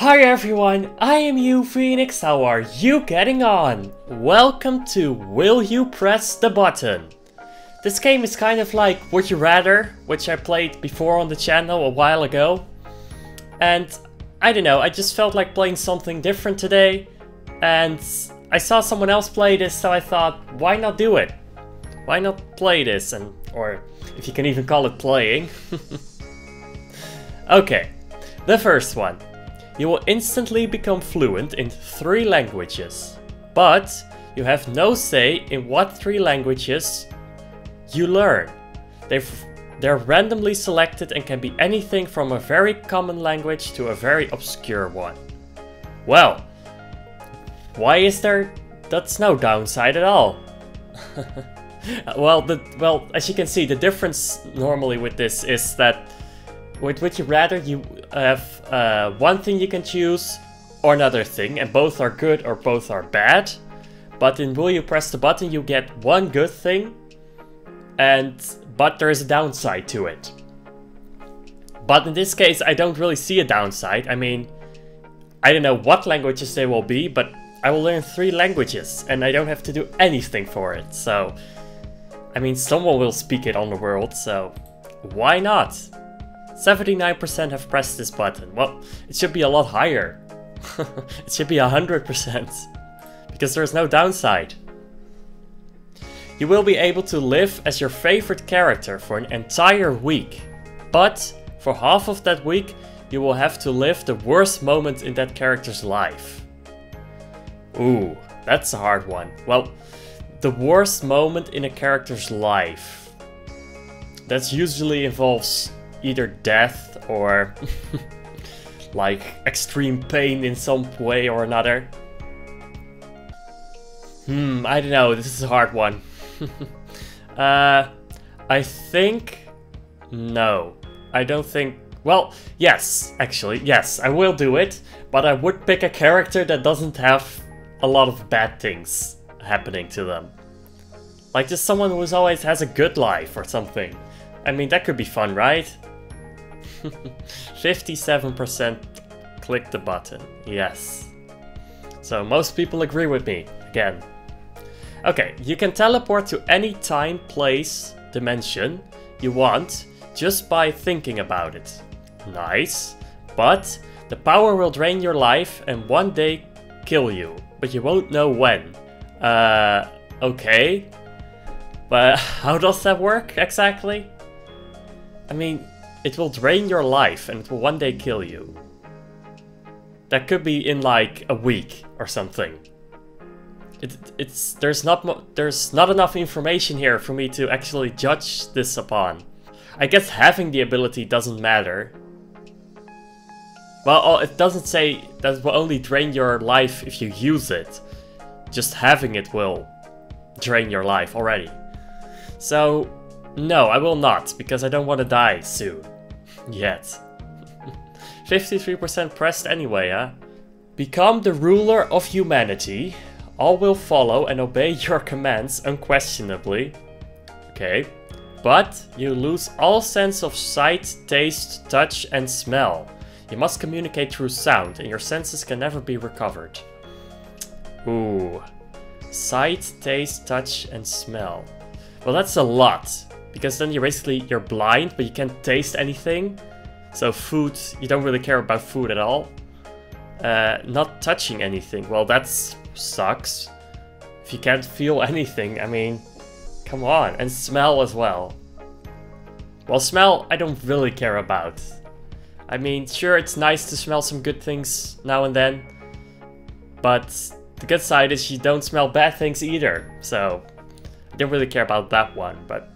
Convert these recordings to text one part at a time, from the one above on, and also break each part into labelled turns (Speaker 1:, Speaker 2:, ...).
Speaker 1: Hi everyone, I am you, Phoenix. How are you getting on? Welcome to Will You Press the Button? This game is kind of like Would You Rather, which I played before on the channel a while ago. And I don't know, I just felt like playing something different today. And I saw someone else play this, so I thought, why not do it? Why not play this? Or if you can even call it playing. Okay, the first one. You will instantly become fluent in 3 languages, but you have no say in what 3 languages you learn. They're randomly selected and can be anything from a very common language to a very obscure one. Well, why is that's no downside at all. Well, as you can see, the difference normally with this is that with Would You Rather, you have one thing you can choose or another thing, and both are good or both are bad. But in Will You Press the Button, you get one good thing, but there is a downside to it. But in this case, I don't really see a downside. I mean, I don't know what languages they will be, but I will learn 3 languages, and I don't have to do anything for it. So, I mean, someone will speak it on the world, so why not? 79% have pressed this button. Well, it should be a lot higher. It should be 100%. Because there's no downside. You will be able to live as your favorite character for an entire week. But for half of that week, you will have to live the worst moment in that character's life. Ooh, that's a hard one. Well, the worst moment in a character's life. That usually involves either death or like extreme pain in some way or another. I don't know, this is a hard one. I think no. I don't think, well, yes, actually, yes, I will do it, but I would pick a character that doesn't have a lot of bad things happening to them. Like just someone who always has a good life or something. I mean, that could be fun, right? 57% click the button, yes. So most people agree with me, again. Okay, you can teleport to any time, place, dimension you want just by thinking about it. Nice, but the power will drain your life and one day kill you, but you won't know when. Okay. But how does that work exactly? I mean, it will drain your life and it will one day kill you. That could be in like a week or something. There's not enough information here for me to actually judge this upon. I guess having the ability doesn't matter. Well, it doesn't say that it will only drain your life if you use it. Just having it will drain your life already. So, no, I will not, because I don't want to die soon. Yet. 53% pressed anyway, huh? Become the ruler of humanity. All will follow and obey your commands unquestionably. Okay. But you lose all sense of sight, taste, touch and smell. You must communicate through sound and your senses can never be recovered. Ooh. Sight, taste, touch and smell. Well, that's a lot. Because then you're blind, but you can't taste anything. So food, you don't really care about food at all. Not touching anything, well that sucks. If you can't feel anything, I mean, come on. And smell as well. Well, smell I don't really care about. I mean, sure, it's nice to smell some good things now and then. But the good side is you don't smell bad things either. So, I don't really care about that one, but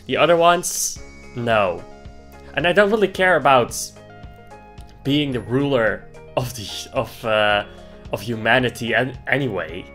Speaker 1: the other ones, no. And I don't really care about being the ruler of humanity anyway.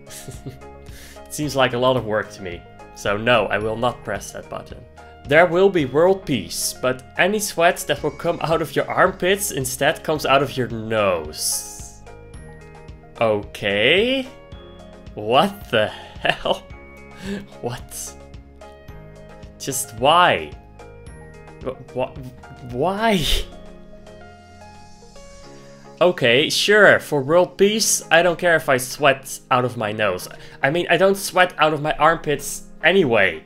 Speaker 1: It seems like a lot of work to me. So no, I will not press that button. There will be world peace, but any sweat that will come out of your armpits instead comes out of your nose. Okay. What the hell? What? Just why? Why? Okay, sure, for world peace, I don't care if I sweat out of my nose. I mean, I don't sweat out of my armpits anyway.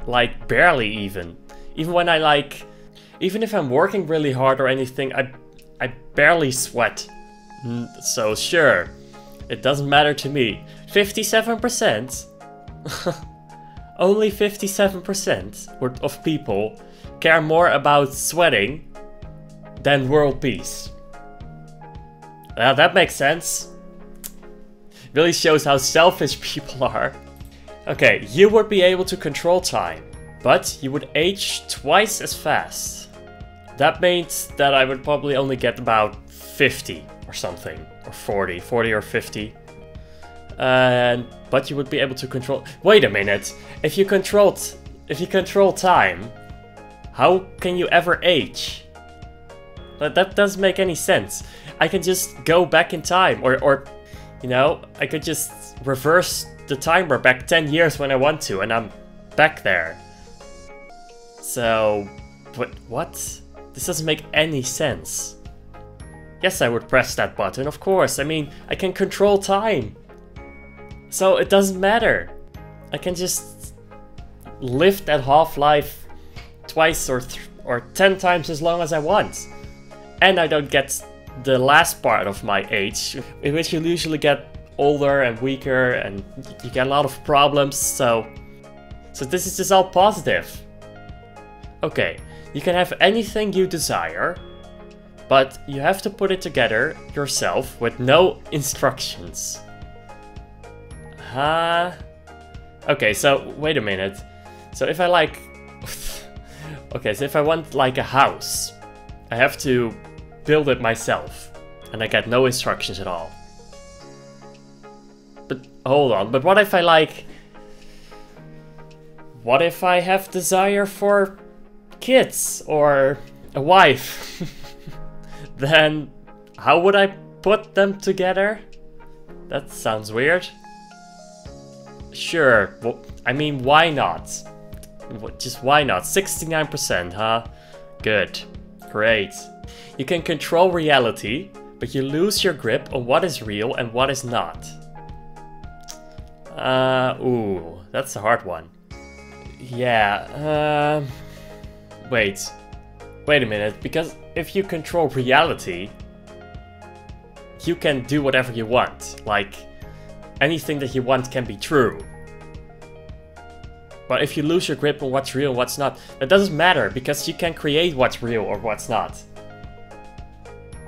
Speaker 1: Like, barely even. Even when I like... Even if I'm working really hard or anything, I barely sweat. So sure, it doesn't matter to me. 57%? Only 57% of people care more about sweating than world peace. Well, that makes sense. Really shows how selfish people are. Okay, you would be able to control time, but you would age twice as fast. That means that I would probably only get about 50 or something, or 40 or 50. But you would be able to control... Wait a minute, if you control time, how can you ever age? That doesn't make any sense. I can just go back in time, or you know, I could just reverse the timer back 10 years when I want to, and I'm back there. So, but what? This doesn't make any sense. Yes, I would press that button, of course. I mean, I can control time. So it doesn't matter. I can just live that half-life twice or 10 times as long as I want. And I don't get the last part of my age, in which you usually get older and weaker and you get a lot of problems, so this is just all positive. Okay, you can have anything you desire, but you have to put it together yourself with no instructions. Okay, so wait a minute. So if I like... Okay, so if I want like a house, I have to build it myself, and I get no instructions at all. But hold on, but what if I like... What if I have desire for kids or a wife? Then how would I put them together? That sounds weird. Sure, well, I mean, why not? Just why not? 69%, huh? Good. Great. You can control reality, but you lose your grip on what is real and what is not. Ooh, that's a hard one. Yeah, wait a minute, because if you control reality, you can do whatever you want. Like, anything that you want can be true. But if you lose your grip on what's real and what's not, that doesn't matter, because you can create what's real or what's not.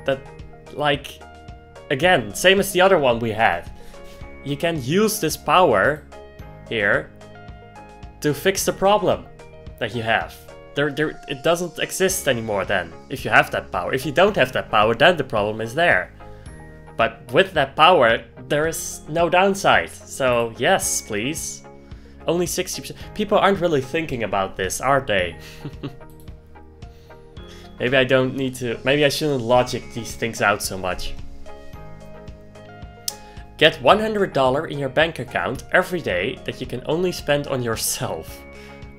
Speaker 1: That, like, again, same as the other one we had. You can use this power here to fix the problem that you have. It doesn't exist anymore then, if you have that power. If you don't have that power, then the problem is there. But with that power, there is no downside. So yes, please. Only 60%. People aren't really thinking about this, are they? Maybe I don't need to... Maybe I shouldn't logic these things out so much. Get $100 in your bank account every day that you can only spend on yourself.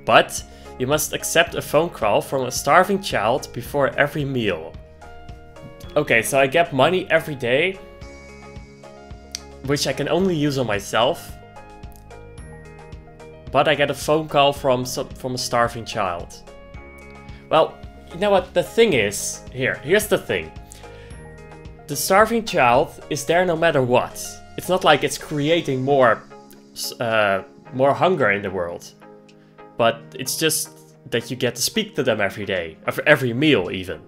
Speaker 1: But you must accept a phone call from a starving child before every meal. Okay, so I get money every day, which I can only use on myself. But I get a phone call from a starving child. Well, you know what the thing is? Here's the thing. The starving child is there no matter what. It's not like it's creating more hunger in the world. But it's just that you get to speak to them every day, or every meal even.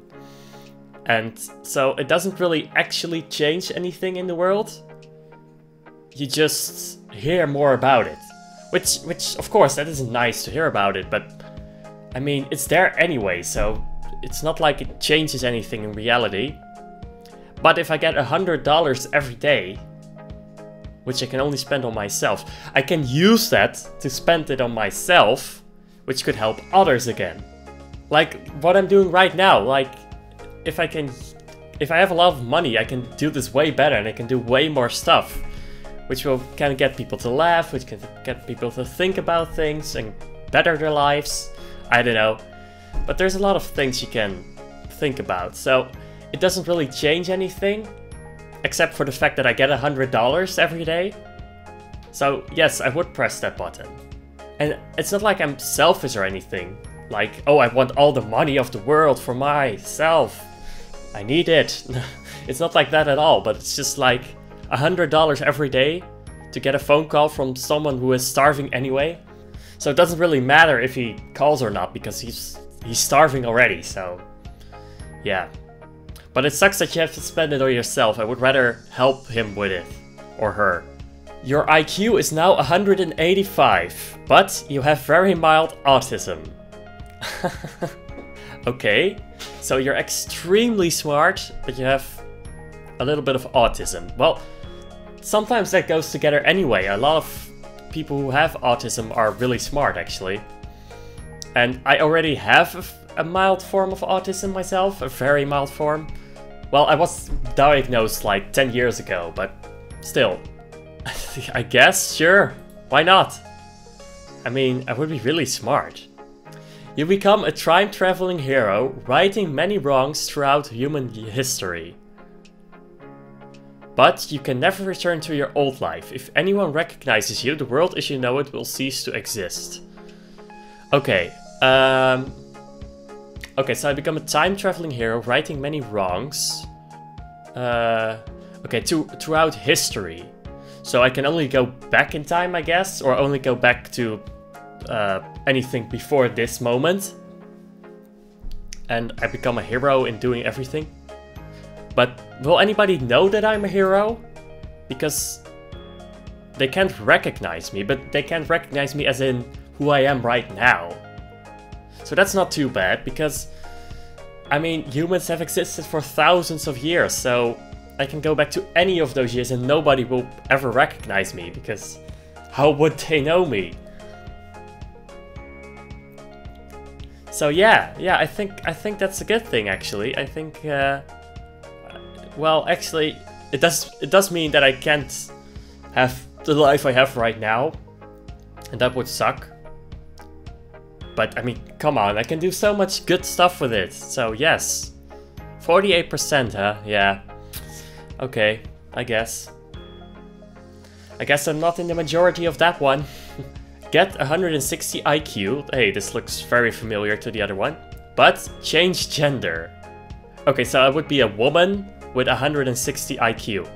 Speaker 1: And so it doesn't really actually change anything in the world. You just hear more about it. Which of course, that isn't nice to hear about it, but I mean, it's there anyway, so it's not like it changes anything in reality. But if I get $100 every day, which I can only spend on myself, I can use that to spend it on myself, which could help others again. Like what I'm doing right now, like if I have a lot of money, I can do this way better and I can do way more stuff. Which will kind of get people to laugh, which can get people to think about things and better their lives. I don't know. But there's a lot of things you can think about. So it doesn't really change anything, except for the fact that I get $100 every day. So yes, I would press that button. And it's not like I'm selfish or anything. Like, oh, I want all the money of the world for myself. I need it. It's not like that at all, but it's just like $100 every day to get a phone call from someone who is starving anyway. So it doesn't really matter if he calls or not, because he's starving already, so yeah. But it sucks that you have to spend it on yourself. I would rather help him with it, or her. Your IQ is now 185, but you have very mild autism. Okay, so you're extremely smart, but you have a little bit of autism. Well, sometimes that goes together anyway. A lot of people who have autism are really smart, actually. And I already have a mild form of autism myself, a very mild form. Well, I was diagnosed like 10 years ago, but still. I guess, sure, why not? I mean, I would be really smart. You become a time-traveling hero, righting many wrongs throughout human history. But you can never return to your old life. If anyone recognizes you, the world as you know it will cease to exist. Okay, okay, so I become a time-traveling hero, righting many wrongs. Okay, throughout history. So I can only go back in time, I guess, or only go back to anything before this moment. And I become a hero in doing everything. But will anybody know that I'm a hero? Because they can't recognize me, but they can't recognize me as in who I am right now. So that's not too bad, because I mean, humans have existed for thousands of years, so I can go back to any of those years and nobody will ever recognize me, because how would they know me? So yeah, I think that's a good thing, actually. I think, well, actually, it does mean that I can't have the life I have right now, and that would suck. But I mean, come on, I can do so much good stuff with it. So yes, 48%, huh? Yeah. Okay, I guess. I guess I'm not in the majority of that one. Get 160 IQ. Hey, this looks very familiar to the other one. But change gender. Okay, so I would be a woman with 160 IQ.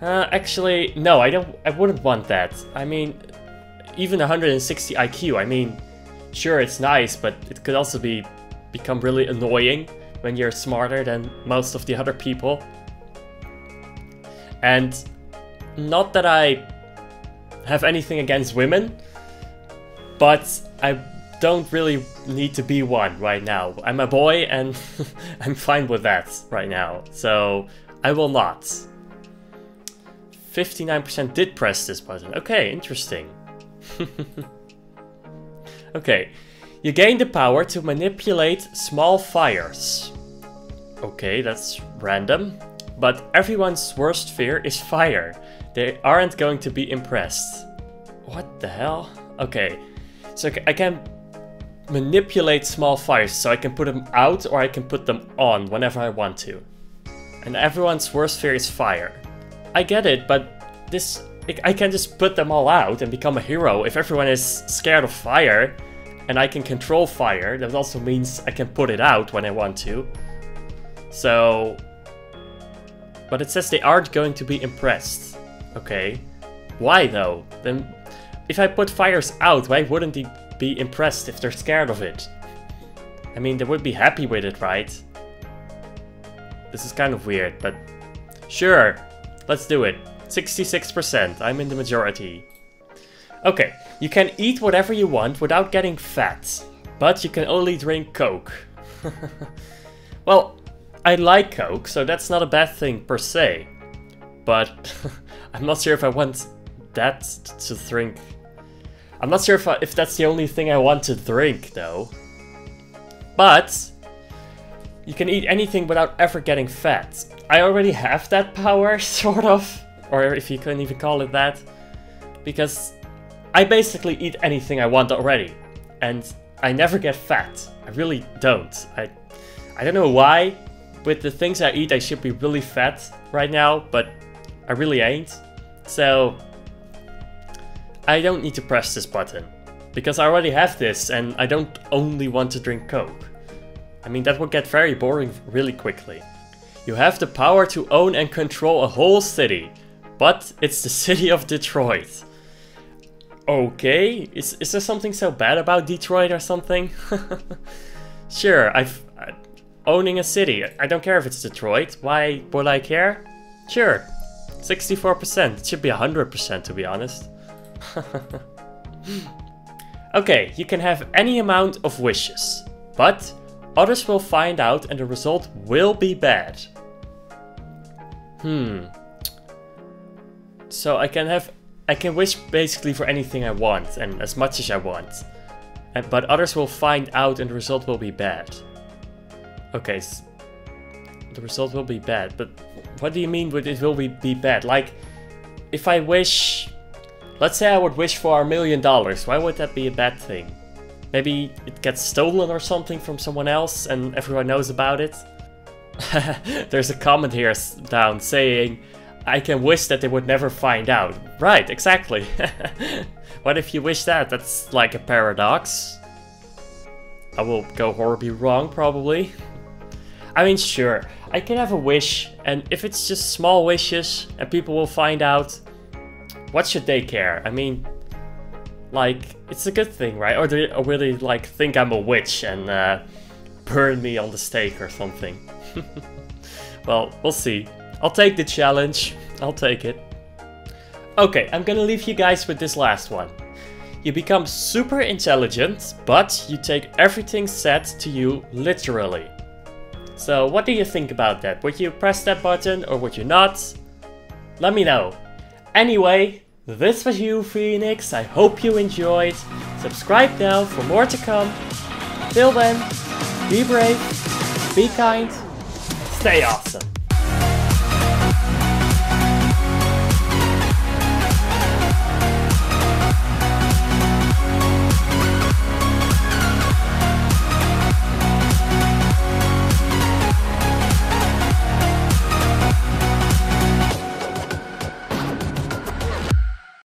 Speaker 1: Actually, no, I wouldn't want that. I mean, even 160 IQ, I mean, sure, it's nice, but it could also become really annoying when you're smarter than most of the other people. And not that I have anything against women, but I don't really need to be one right now. I'm a boy and I'm fine with that right now, so I will not. 59% did press this button. Okay, interesting. Okay, you gain the power to manipulate small fires. Okay, that's random. But everyone's worst fear is fire. They aren't going to be impressed. What the hell? Okay, so I can manipulate small fires, so I can put them out or I can put them on whenever I want to. And everyone's worst fear is fire. I get it, but I can just put them all out and become a hero. If everyone is scared of fire and I can control fire, that also means I can put it out when I want to. So, but it says they aren't going to be impressed. Okay, why though? Then if I put fires out, why wouldn't they be impressed if they're scared of it? I mean, they would be happy with it, right? This is kind of weird, but sure, let's do it. 66%, I'm in the majority. Okay, you can eat whatever you want without getting fat, but you can only drink Coke. Well, I like Coke, so that's not a bad thing per se. But I'm not sure if I want that to drink. I'm not sure if that's the only thing I want to drink, though. But you can eat anything without ever getting fat. I already have that power, sort of. Or if you can even call it that. Because I basically eat anything I want already. And I never get fat. I really don't. I don't know why, with the things I eat, I should be really fat right now, but I really ain't. So I don't need to press this button, because I already have this and I don't only want to drink Coke. I mean, that would get very boring really quickly. You have the power to own and control a whole city, but it's the city of Detroit. Okay, is there something so bad about Detroit or something? Sure, owning a city. I don't care if it's Detroit. Why would I care? Sure, 64%. It should be 100% to be honest. Okay, you can have any amount of wishes, but others will find out and the result will be bad. So I can wish basically for anything I want and as much as I want. But others will find out and the result will be bad. Okay, so the result will be bad, but what do you mean with it will be bad? Like, if I wish... Let's say I would wish for $1 million, why would that be a bad thing? Maybe it gets stolen or something from someone else and everyone knows about it? There's a comment here down saying, I can wish that they would never find out. Right, exactly. What if you wish that? That's like a paradox. I will go horribly wrong, probably. I mean, sure, I can have a wish, and if it's just small wishes and people will find out, what should they care? I mean, like, it's a good thing, right? Or will they, like, think I'm a witch and burn me on the stake or something? Well, we'll see. I'll take the challenge. I'll take it. Okay, I'm gonna leave you guys with this last one. You become super intelligent, but you take everything said to you literally. So what do you think about that? Would you press that button or would you not? Let me know. Anyway, this was you, Phoenix. I hope you enjoyed. Subscribe now for more to come. Till then, be brave, be kind, stay awesome.